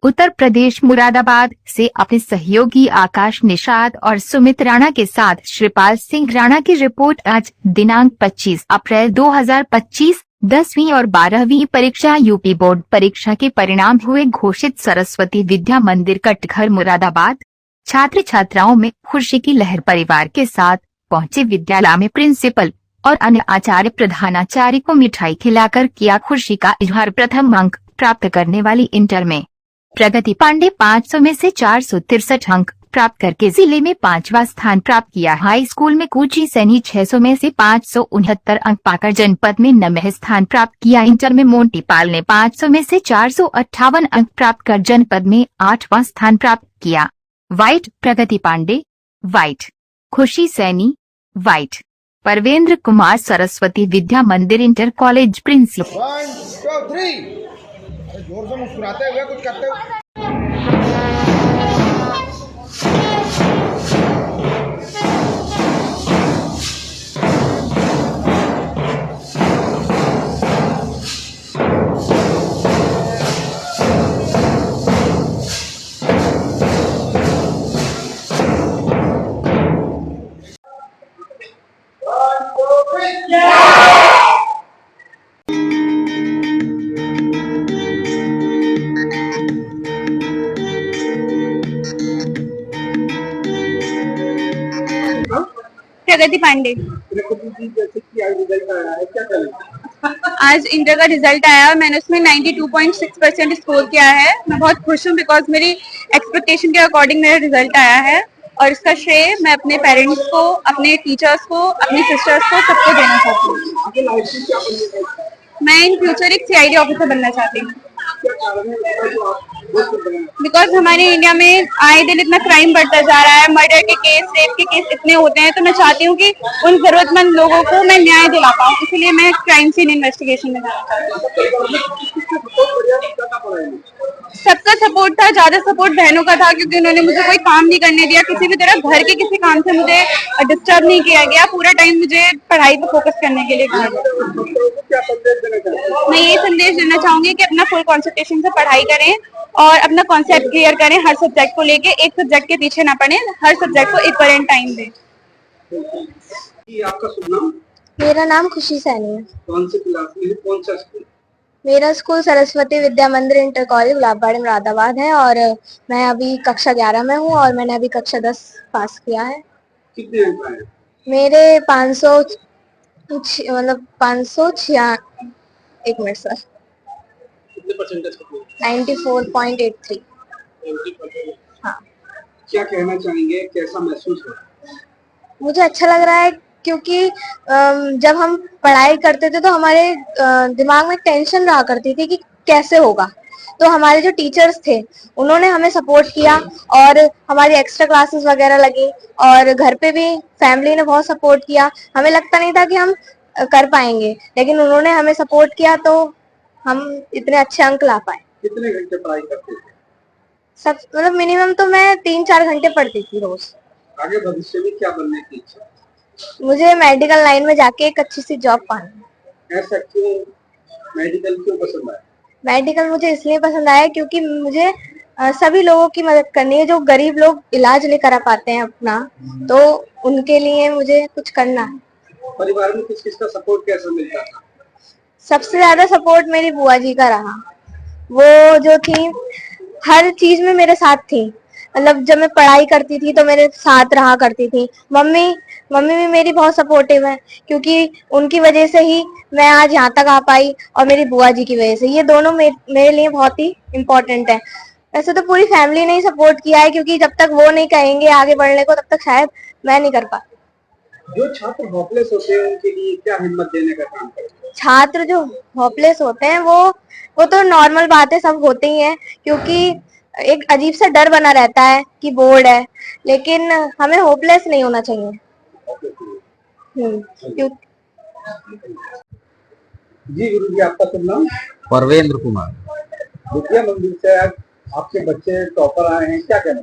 उत्तर प्रदेश मुरादाबाद से अपने सहयोगी आकाश निषाद और सुमित राणा के साथ श्रीपाल सिंह राणा की रिपोर्ट। आज दिनांक 25 अप्रैल 2025 10वीं और 12वीं परीक्षा यूपी बोर्ड परीक्षा के परिणाम हुए घोषित। सरस्वती विद्या मंदिर कटघर मुरादाबाद छात्र छात्राओं में खुशी की लहर। परिवार के साथ पहुंचे विद्यालय में प्रिंसिपल और अन्य आचार्य प्रधानाचार्य को मिठाई खिलाकर किया खुशी का इजहार। प्रथम अंक प्राप्त करने वाली इंटर में प्रगति पांडे 500 में से 463 अंक प्राप्त करके जिले में 5वां स्थान प्राप्त किया। हाई स्कूल में कुची सैनी 600 में से 569 अंक पाकर जनपद में 9वें स्थान प्राप्त किया। इंटर में मोंटी पाल ने 500 में से 458 अंक प्राप्त कर जनपद में 8वां स्थान प्राप्त किया। व्हाइट प्रगति पांडे व्हाइट, खुशी सैनी व्हाइट, परवेंद्र कुमार सरस्वती विद्या मंदिर इंटर कॉलेज प्रिंसिपल। 1 2 3 जोर से मुस्कुराते हुए कुछ करते हुए। प्रगति पांडे। आज इंटर का रिजल्ट आया और मैंने उसमें 92.6% स्कोर किया है। मैं बहुत खुश हूँ बिकॉज मेरी एक्सपेक्टेशन के अकॉर्डिंग मेरा रिजल्ट आया है और इसका श्रेय मैं अपने पेरेंट्स को, अपने टीचर्स को, अपनी सिस्टर्स को, सबको देना चाहती हूँ। मैं इन फ्यूचर एक CID ऑफिसर बनना चाहती हूँ बिकॉज हमारे इंडिया में आए दिन इतना क्राइम बढ़ता जा रहा है। मर्डर के केस, रेप के केस इतने होते हैं, तो मैं चाहती हूँ कि उन जरूरतमंद लोगों को मैं न्याय दिला पाऊँ। इसलिए मैं क्राइम सीन इन्वेस्टिगेशन में जाना चाहती हूँ। सबका सपोर्ट था, ज्यादा सपोर्ट बहनों का था क्योंकि उन्होंने मुझे कोई काम नहीं करने दिया। किसी भी तरह घर के किसी काम से मुझे डिस्टर्ब नहीं किया गया। पूरा टाइम मुझे पढ़ाई पे फोकस करने के लिए कहा गया। मैं ये संदेश देना चाहूंगी कि अपना फुल कंसंट्रेशन से पढ़ाई करें और अपना कॉन्सेप्ट क्लियर करें। हर सब्जेक्ट को लेके एक सब्जेक्ट के पीछे ना पड़े, हर सब्जेक्ट को इक्वलेंट टाइम दें। आपका शुभ नाम? मेरा नाम खुशी सैनी है। कौन सी क्लास में, कौन सा स्कूल? मेरा स्कूल सरस्वती विद्या मंदिर इंटर कॉलेज गुलाबबाड़ी मुरादाबाद है और मैं अभी कक्षा 11 में हूँ और मैंने अभी कक्षा 10 पास किया है। कितने अंक आए? मेरे 500 मतलब 506 एक मिनट सर, कितने परसेंटेज? 94.83। हाँ, क्या कहना चाहेंगे, कैसा महसूस हो? मुझे अच्छा लग रहा है क्योंकि जब हम पढ़ाई करते थे तो हमारे दिमाग में टेंशन रहा करती थी कि कैसे होगा। तो हमारे जो टीचर्स थे उन्होंने हमें सपोर्ट किया और हमारी एक्स्ट्रा क्लासेस वगैरह लगी और घर पे भी फैमिली ने बहुत सपोर्ट किया। हमें लगता नहीं था कि हम कर पाएंगे, लेकिन उन्होंने हमें सपोर्ट किया तो हम इतने अच्छे अंक ला पाए। कितने घंटे पढ़ाई करते थे? सब मतलब मिनिमम तो मैं 3-4 घंटे पढ़ती थी रोज। आगे भविष्य में क्या बनने की इच्छा? मुझे मेडिकल लाइन में जाके एक अच्छी सी जॉब पानी है। ऐसा क्यों? मेडिकल क्यों पसंद आया? मेडिकल मुझे इसलिए पसंद आया क्योंकि मुझे सभी लोगों की मदद करनी है। जो गरीब लोग इलाज नहीं करा पाते हैं अपना, तो उनके लिए मुझे कुछ करना है। परिवार में किस किस का सपोर्ट कैसा मिलता था? सबसे ज्यादा सपोर्ट मेरी बुआ जी का रहा। वो जो थी हर चीज में मेरे साथ थी। मतलब जब मैं पढ़ाई करती थी तो मेरे साथ रहा करती थी। मम्मी मम्मी भी मेरी बहुत सपोर्टिव है क्योंकि उनकी वजह से ही मैं आज यहाँ तक आ पाई और मेरी बुआ जी की वजह से। ये दोनों मेरे लिए बहुत ही इम्पोर्टेंट है। वैसे तो पूरी फैमिली ने ही सपोर्ट किया है क्योंकि जब तक वो नहीं कहेंगे आगे बढ़ने को तब तक शायद मैं नहीं कर पाती। जो छात्र होपलेस होते हैं उनके लिए क्या हिम्मत देने का काम करते हैं? छात्र जो होपलेस होते हैं वो तो नॉर्मल बात है, सब होते ही हैं क्योंकि एक अजीब सा डर बना रहता है कि बोर्ड है, लेकिन हमें होपलेस नहीं होना चाहिए। जी गुरु जी, आपका शुभ नाम? परवेंद्र कुमार। विद्या मंदिर से आज आपके बच्चे टॉपर आए हैं, क्या कहना?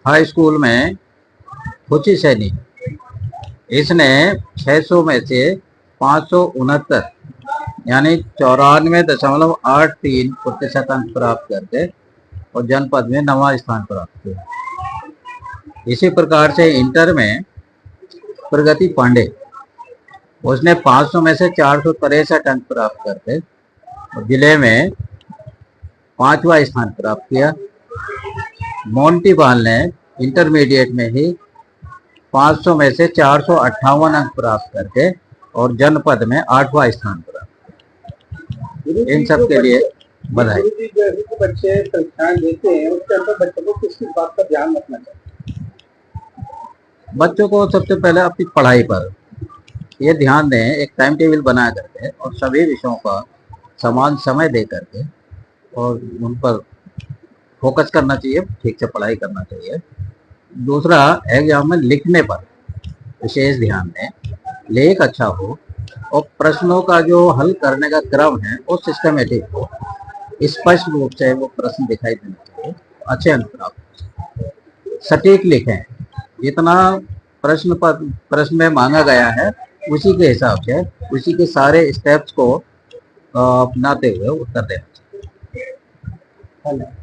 हाई स्कूल में खुशी सैनी, इसने 600 में से 569 यानी 94.83% अंक प्राप्त करके और जनपद में 9वां स्थान प्राप्त किया। इसी प्रकार से इंटर में प्रगति पांडे, उसने 500 में से 463 अंक प्राप्त करके और जिले में 5वां स्थान प्राप्त किया। मोंटी बाल ने इंटरमीडिएट में ही 500 में से 458 अंक प्राप्त करके और जनपद में 8वां स्थान प्राप्त किया। इन सब के लिए बधाई। गुरुजी जैसे कि बच्चे परीक्षाएं देते हैं उसके अंदर बच्चों को किस किस बात का ध्यान रखना चाहिए? बच्चों को सबसे पहले अपनी पढ़ाई पर ये ध्यान दें, एक टाइम टेबल बना करके और सभी विषयों का समान समय दे करके और उन पर फोकस करना चाहिए, ठीक से पढ़ाई करना चाहिए। दूसरा, एग्जाम में लिखने पर विशेष ध्यान दें, लेख अच्छा हो और प्रश्नों का जो हल करने का क्रम है वो सिस्टमेटिक हो, स्पष्ट रूप से वो प्रश्न दिखाई देना चाहिए, अच्छे अंक प्राप्त, सटीक लिखें, जितना प्रश्न में मांगा गया है उसी के हिसाब से उसी के सारे स्टेप्स को अपनाते हुए उत्तर देना चाहिए। धन्यवाद।